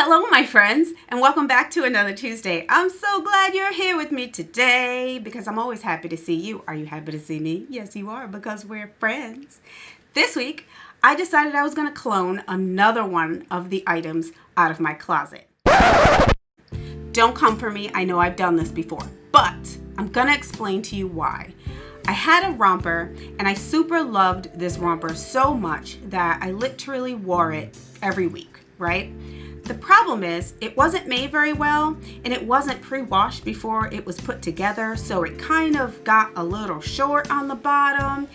Hello, my friends, and welcome back to another Tuesday. I'm so glad you're here with me today because I'm always happy to see you. Are you happy to see me? Yes, you are, because we're friends. This week, I decided I was going to clone another one of the items out of my closet. Don't come for me. I know I've done this before, but I'm going to explain to you why. I had a romper, and I super loved this romper so much that I literally wore it every week, right? The problem is it wasn't made very well, and it wasn't pre-washed before it was put together, so it kind of got a little short on the bottom,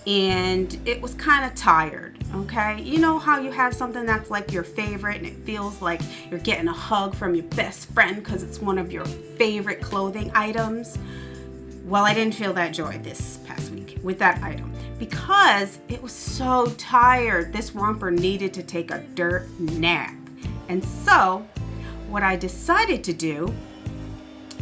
and it was kind of tired, okay? You know how you have something that's like your favorite, and it feels like you're getting a hug from your best friend because it's one of your favorite clothing items? Well, I didn't feel that joy this past week with that item because it was so tired. This romper needed to take a dirt nap. And so what I decided to do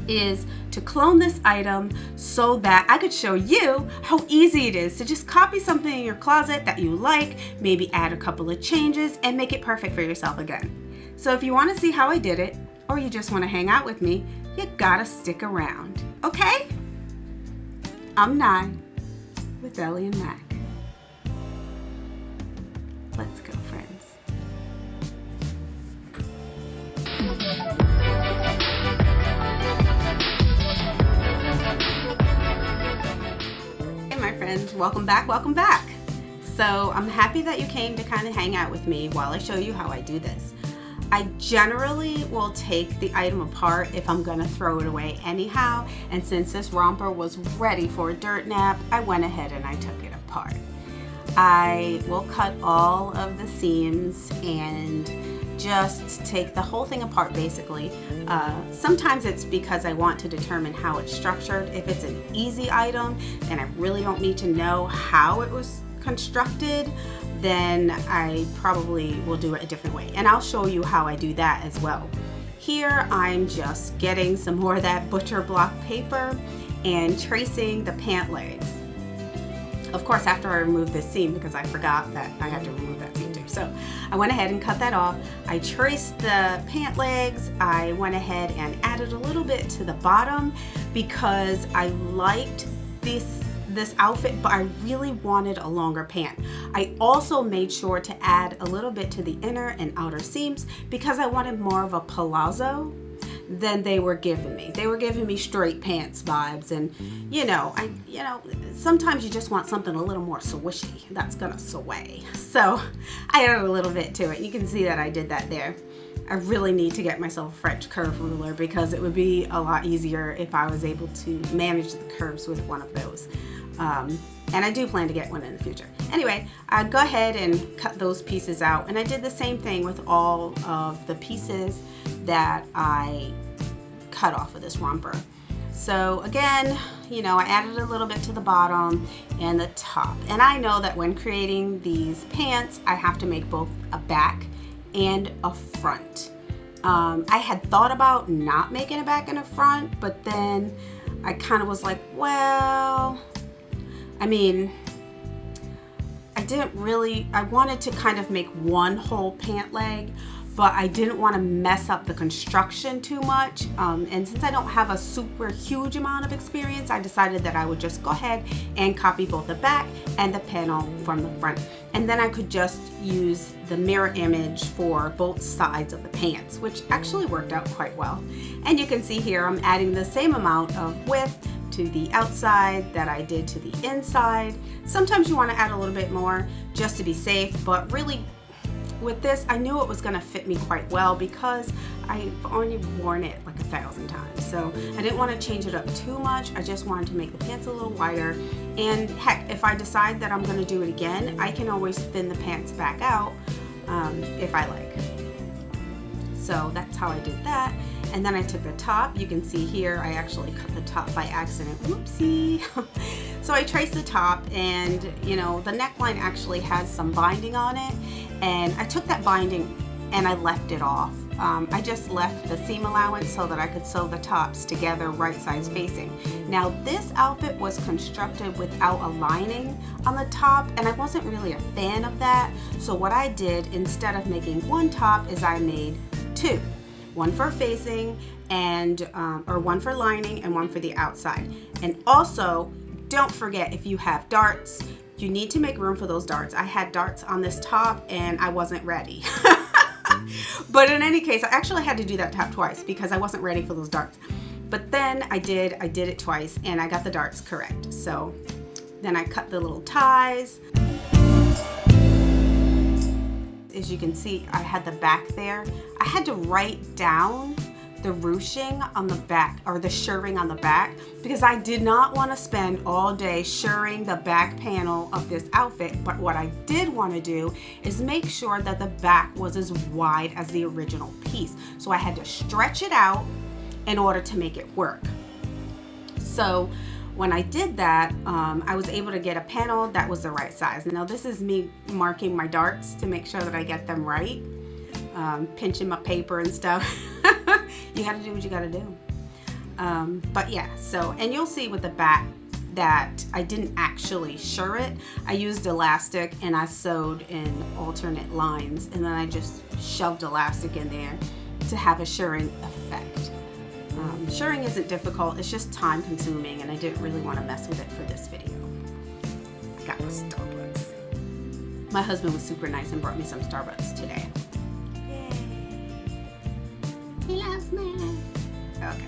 is to clone this item so that I could show you how easy it is to just copy something in your closet that you like, maybe add a couple of changes and make it perfect for yourself again. So if you want to see how I did it, or you just want to hang out with me, you gotta stick around, okay? I'm Nye with Ellieandmac. Let's go, friends. Hey, my friends, welcome back, welcome back. So I'm happy that you came to kind of hang out with me while I show you how I do this. I generally will take the item apart if I'm gonna throw it away anyhow, and since this romper was ready for a dirt nap, I went ahead and I took it apart. I will cut all of the seams and just take the whole thing apart basically. Sometimes it's because I want to determine how it's structured. If it's an easy item and I really don't need to know how it was constructed, then I probably will do it a different way. And I'll show you how I do that as well. Here I'm just getting some more of that butcher block paper and tracing the pant legs. Of course, after I removed this seam, because I forgot that I had to remove that seam too. So I went ahead and cut that off. I traced the pant legs. I went ahead and added a little bit to the bottom because I liked this outfit, but I really wanted a longer pant. I also made sure to add a little bit to the inner and outer seams because I wanted more of a palazzo than they were giving me. They were giving me straight pants vibes, and sometimes you just want something a little more swishy that's gonna sway. So I added a little bit to it. You can see that I did that there. I really need to get myself a French curve ruler because it would be a lot easier if I was able to manage the curves with one of those. And I do plan to get one in the future. Anyway, I'd go ahead and cut those pieces out, and I did the same thing with all of the pieces that I cut off of this romper. So again, I added a little bit to the bottom and the top. And I know that when creating these pants, I have to make both a back and a front. I had thought about not making a back and a front, but then I kind of was like, well, I wanted to kind of make one whole pant leg, but I didn't want to mess up the construction too much. And since I don't have a super huge amount of experience, I decided that I would just go ahead and copy both the back and the panel from the front. And then I could just use the mirror image for both sides of the pants, which actually worked out quite well. And you can see here I'm adding the same amount of width to the outside that I did to the inside. Sometimes you want to add a little bit more just to be safe, but really with this, I knew it was going to fit me quite well because I've already worn it like 1,000 times. So I didn't want to change it up too much. I just wanted to make the pants a little wider. And heck, if I decide that I'm going to do it again, I can always thin the pants back out if I like. So that's how I did that. And then I took the top. You can see here, I actually cut the top by accident. Whoopsie. So I traced the top, and the neckline actually has some binding on it. And I took that binding and I left it off. I just left the seam allowance so that I could sew the tops together right sides facing. Now this outfit was constructed without a lining on the top, and I wasn't really a fan of that. So what I did, instead of making one top, is I made two. One for facing and or one for lining and one for the outside. And also, don't forget, if you have darts, you need to make room for those darts. I had darts on this top and I wasn't ready. But in any case, I actually had to do that top twice because I wasn't ready for those darts. But then I did it twice and I got the darts correct. So then I cut the little ties. As you can see, I had the back there. I had to write down the ruching on the back, or the shirring on the back, because I did not want to spend all day shirring the back panel of this outfit. But what I did want to do is make sure that the back was as wide as the original piece. So I had to stretch it out in order to make it work. So when I did that, I was able to get a panel that was the right size. Now this is me marking my darts to make sure that I get them right, pinching my paper and stuff. You gotta do what you gotta do. But yeah, so, and you'll see with the back that I didn't actually shirr it. I used elastic and I sewed in alternate lines, and then I just shoved elastic in there to have a shirring effect. Shirring isn't difficult, it's just time consuming, and I didn't really want to mess with it for this video. I got my Starbucks. My husband was super nice and brought me some Starbucks today. He loves me. Okay.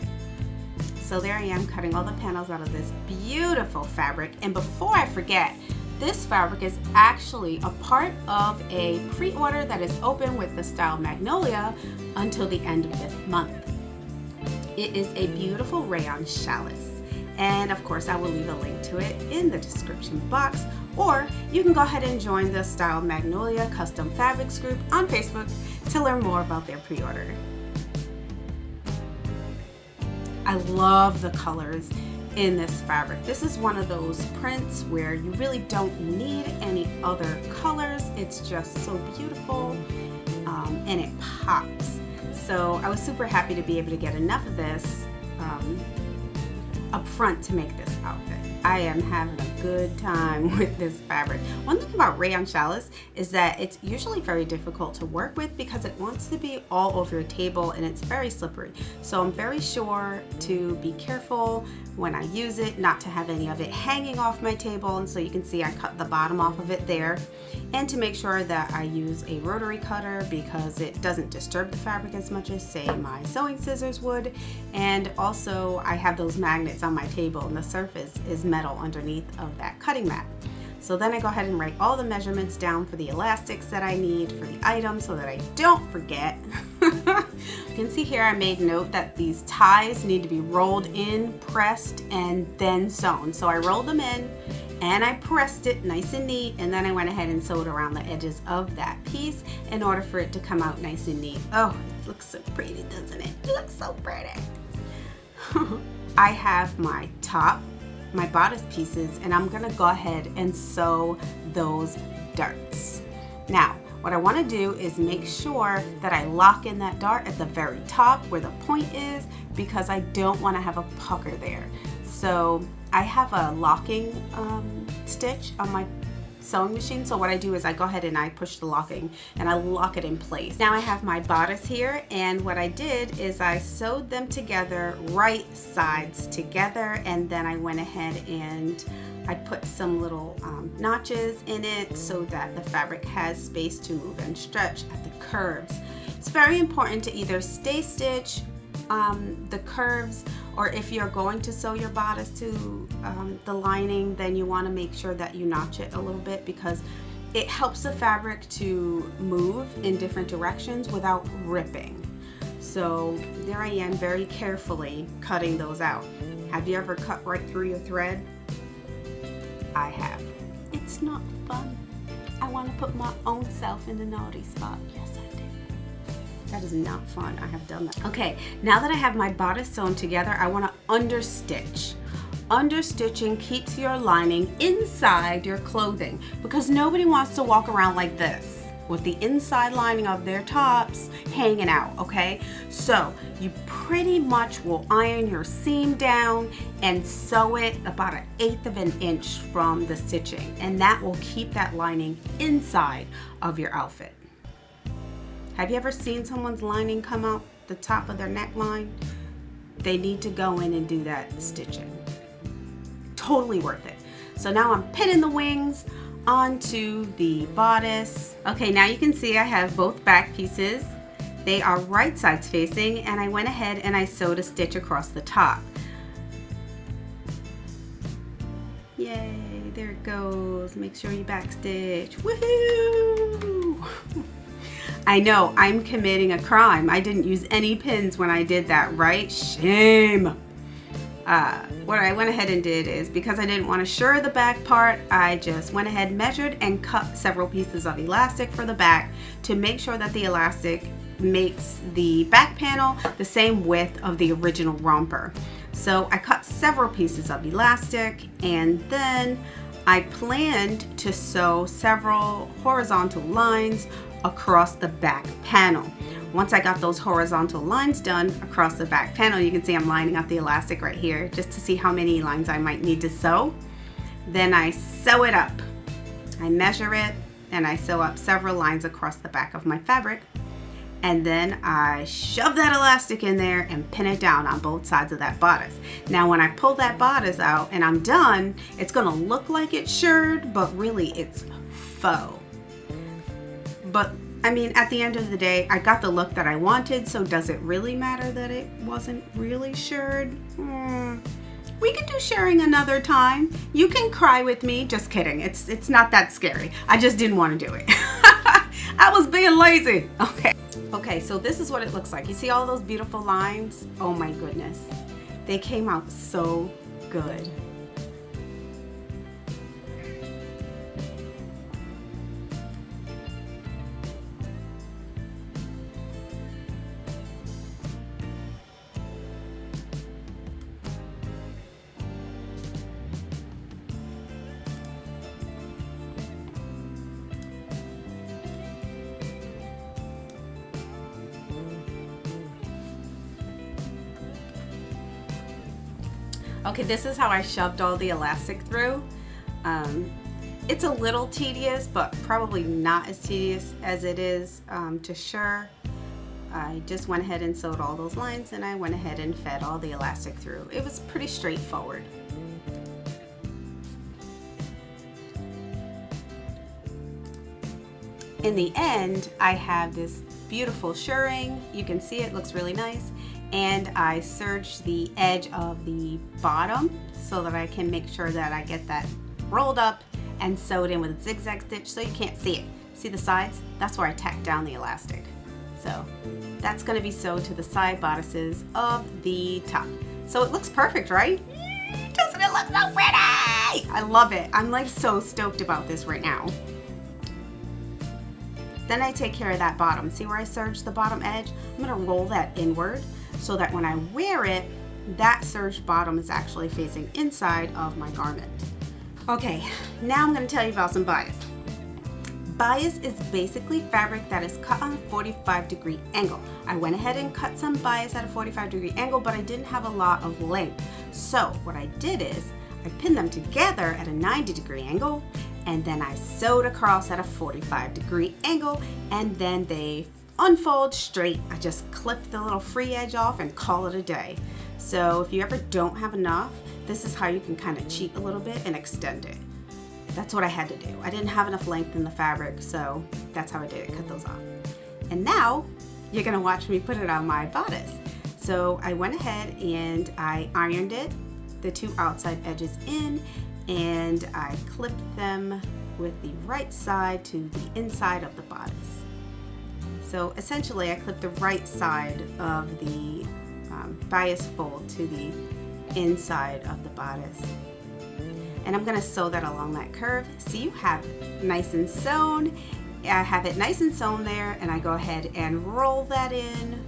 So there I am cutting all the panels out of this beautiful fabric. And before I forget, this fabric is actually a part of a pre-order that is open with the style Magnolia until the end of this month. It is a beautiful rayon chalice. And of course, I will leave a link to it in the description box, or you can go ahead and join the Style Magnolia Custom Fabrics group on Facebook to learn more about their pre-order. I love the colors in this fabric. This is one of those prints where you really don't need any other colors. It's just so beautiful, and it pops. So I was super happy to be able to get enough of this up front to make this outfit. I am having a good time with this fabric. One thing about rayon chalice is that it's usually very difficult to work with because it wants to be all over your table and it's very slippery. So I'm very sure to be careful when I use it, not to have any of it hanging off my table. And so you can see I cut the bottom off of it there, and to make sure that I use a rotary cutter because it doesn't disturb the fabric as much as, say, my sewing scissors would. And also I have those magnets on my table and the surface is metal underneath of that cutting mat. So then I go ahead and write all the measurements down for the elastics that I need for the item so that I don't forget. You can see here I made note that these ties need to be rolled in, pressed, and then sewn. So I rolled them in and I pressed it nice and neat, and then I went ahead and sewed around the edges of that piece in order for it to come out nice and neat. Oh, it looks so pretty, doesn't it? It looks so pretty. I have my top, my bodice pieces, and I'm gonna go ahead and sew those darts. Now, what I want to do is make sure that I lock in that dart at the very top where the point is, because I don't want to have a pucker there. So I have a locking stitch on my sewing machine. So what I do is I go ahead and I push the locking and I lock it in place. Now I have my bodice here, and what I did is I sewed them together, right sides together, and then I went ahead and I put some little notches in it so that the fabric has space to move and stretch at the curves. It's very important to either stay stitch the curves, or if you're going to sew your bodice to the lining, then you want to make sure that you notch it a little bit, because it helps the fabric to move in different directions without ripping. So there I am, very carefully cutting those out. Have you ever cut right through your thread? I have. It's not fun. I want to put my own self in the naughty spot. Yes, I did. That is not fun. I have done that. Okay, now that I have my bodice sewn together, I want to understitch. Understitching keeps your lining inside your clothing, because nobody wants to walk around like this with the inside lining of their tops hanging out, okay? So you pretty much will iron your seam down and sew it about 1/8 of an inch from the stitching, and that will keep that lining inside of your outfit. Have you ever seen someone's lining come out the top of their neckline? They need to go in and do that stitching. Totally worth it. So now I'm pinning the wings onto the bodice. Okay, now you can see I have both back pieces. They are right sides facing, and I went ahead and I sewed a stitch across the top. Yay, there it goes. Make sure you backstitch. Woohoo! I know, I'm committing a crime. I didn't use any pins when I did that, right? Shame! What I went ahead and did is, because I didn't want to shirr the back part, I just went ahead, measured, and cut several pieces of elastic for the back to make sure that the elastic makes the back panel the same width of the original romper. So I cut several pieces of elastic, and then I planned to sew several horizontal lines across the back panel. Once I got those horizontal lines done across the back panel, you can see I'm lining up the elastic right here just to see how many lines I might need to sew. Then I sew it up. I measure it and I sew up several lines across the back of my fabric. And then I shove that elastic in there and pin it down on both sides of that bodice. Now when I pull that bodice out and I'm done, it's gonna look like it's shirred, but really it's faux. But I mean, at the end of the day, I got the look that I wanted, so does it really matter that it wasn't really shirred? We can do shirring another time. You can cry with me. Just kidding. It's not that scary. I just didn't want to do it. I was being lazy. Okay, so this is what it looks like. You see all those beautiful lines? Oh my goodness. They came out so good. Okay, this is how I shoved all the elastic through. It's a little tedious, but probably not as tedious as it is to shirr. I just went ahead and sewed all those lines, and I went ahead and fed all the elastic through. It was pretty straightforward. In the end, I have this beautiful shirring. You can see it looks really nice. And I serged the edge of the bottom so that I can make sure that I get that rolled up and sewed in with a zigzag stitch so you can't see it. See the sides? That's where I tacked down the elastic. So that's going to be sewed to the side bodices of the top. So it looks perfect, right? Doesn't it look so pretty? I love it. I'm like so stoked about this right now. Then I take care of that bottom. See where I serged the bottom edge? I'm going to roll that inward so that when I wear it, that serged bottom is actually facing inside of my garment. Okay, now I'm going to tell you about some bias. Bias is basically fabric that is cut on a 45-degree angle. I went ahead and cut some bias at a 45-degree angle, but I didn't have a lot of length. So what I did is I pinned them together at a 90-degree angle, and then I sewed across at a 45-degree angle, and then they unfold straight. I just clip the little free edge off and call it a day. So if you ever don't have enough, this is how you can kind of cheat a little bit and extend it. That's what I had to do. I didn't have enough length in the fabric, so that's how I did it, cut those off. And now you're gonna watch me put it on my bodice. So I went ahead and I ironed it, the two outside edges in, and I clipped them with the right side to the inside of the bodice. So essentially I clipped the right side of the bias fold to the inside of the bodice. And I'm going to sew that along that curve. So you have it nice and sewn. I have it nice and sewn there, and I go ahead and roll that in.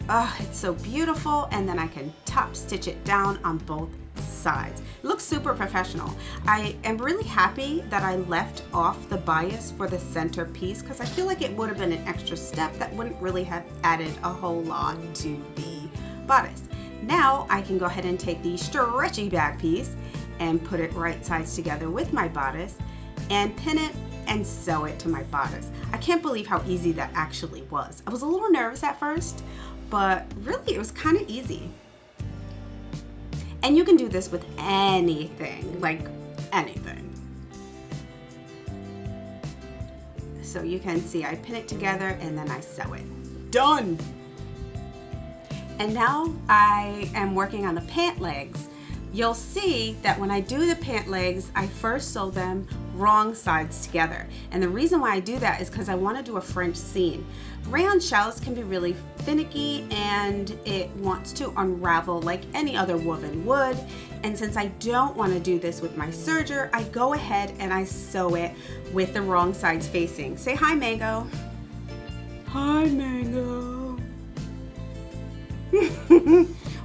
Oh, it's so beautiful. And then I can top stitch it down on both sides. It looks super professional. I am really happy that I left off the bias for the center piece because I feel like it would have been an extra step that wouldn't really have added a whole lot to the bodice. Now I can go ahead and take the stretchy back piece and put it right sides together with my bodice and pin it and sew it to my bodice. I can't believe how easy that actually was. I was a little nervous at first, but really it was kind of easy. And you can do this with anything, like anything. So you can see I pin it together and then I sew it. Done! And now I am working on the pant legs. You'll see that when I do the pant legs, I first sew them wrong sides together. And the reason why I do that is because I want to do a French seam. Rayon shells can be really finicky and it wants to unravel like any other woven would. And since I don't want to do this with my serger, I go ahead and I sew it with the wrong sides facing. Say hi, Mango. Hi, Mango.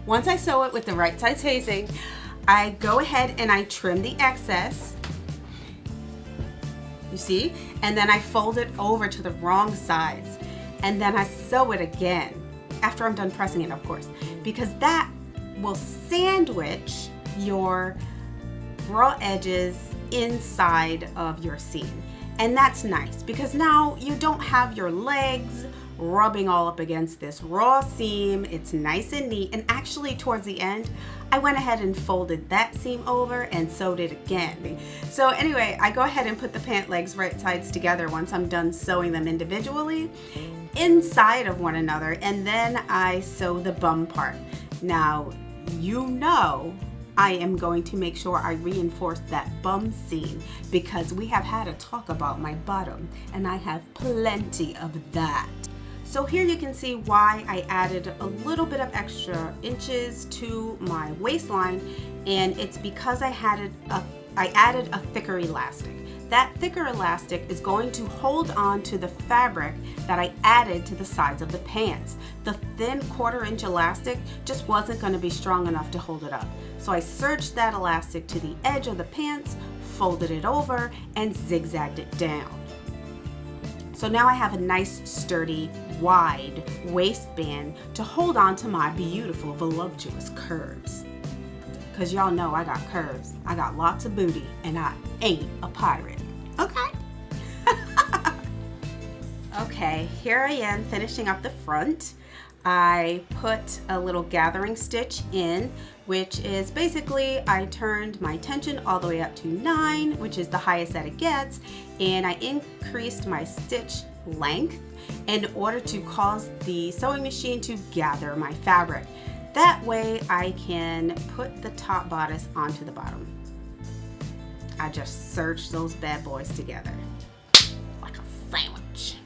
Once I sew it with the right sides facing, I go ahead and I trim the excess. You see? And then I fold it over to the wrong sides. And then I sew it again, after I'm done pressing it, of course, because that will sandwich your raw edges inside of your seam. And that's nice because now you don't have your legs rubbing all up against this raw seam. It's nice and neat. And actually towards the end, I went ahead and folded that seam over and sewed it again. So anyway, I go ahead and put the pant legs right sides together once I'm done sewing them individually inside of one another, and then I sew the bum part. Now, you know I am going to make sure I reinforce that bum seam because we have had a talk about my bottom and I have plenty of that. So here you can see why I added a little bit of extra inches to my waistline, and it's because I added a thicker elastic. That thicker elastic is going to hold on to the fabric that I added to the sides of the pants. The thin 1/4 inch elastic just wasn't going to be strong enough to hold it up. So I serged that elastic to the edge of the pants, folded it over, and zigzagged it down. So now I have a nice, sturdy, wide waistband to hold on to my beautiful, voluptuous curves. Because y'all know I got curves. I got lots of booty, and I ain't a pirate. Okay? Okay, here I am finishing up the front. I put a little gathering stitch in, which is basically I turned my tension all the way up to 9, which is the highest that it gets, and I increased my stitch length in order to cause the sewing machine to gather my fabric. That way I can put the top bodice onto the bottom. I just serged those bad boys together like a sandwich.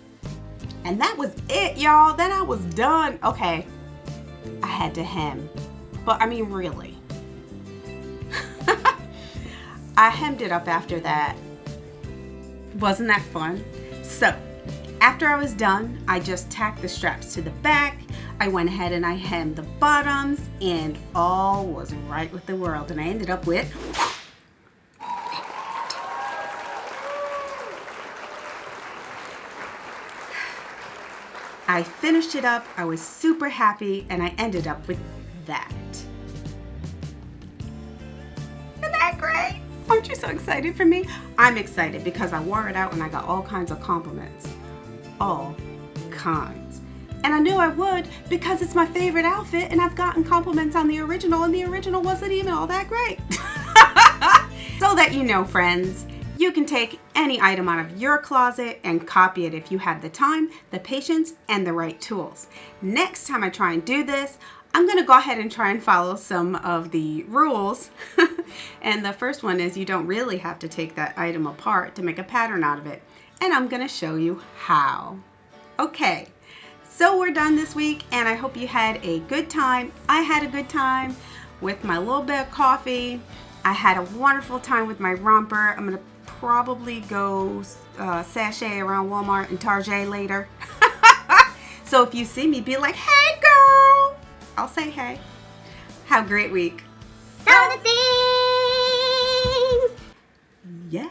And that was it, y'all. Then I was done. Okay, I had to hem, but I mean really. I hemmed it up after that. Wasn't that fun? So after I was done, I just tacked the straps to the back. I went ahead and I hemmed the bottoms, and all was right with the world. And I ended up with I finished it up. I was super happy, and I ended up with that. Isn't that great? Aren't you so excited for me? I'm excited because I wore it out and I got all kinds of compliments. All kinds. And I knew I would because it's my favorite outfit, and I've gotten compliments on the original, and the original wasn't even all that great. So that you know, friends, you can take any item out of your closet and copy it if you have the time, the patience, and the right tools. Next time I try and do this, I'm going to go ahead and try and follow some of the rules. And the first one is you don't really have to take that item apart to make a pattern out of it. And I'm going to show you how. Okay, so we're done this week, and I hope you had a good time. I had a good time with my little bit of coffee. I had a wonderful time with my romper. I'm going to probably go sashay around Walmart and Target later. So if you see me, be like, hey girl. I'll say hey. Have a great week. Sew the things! Yeah.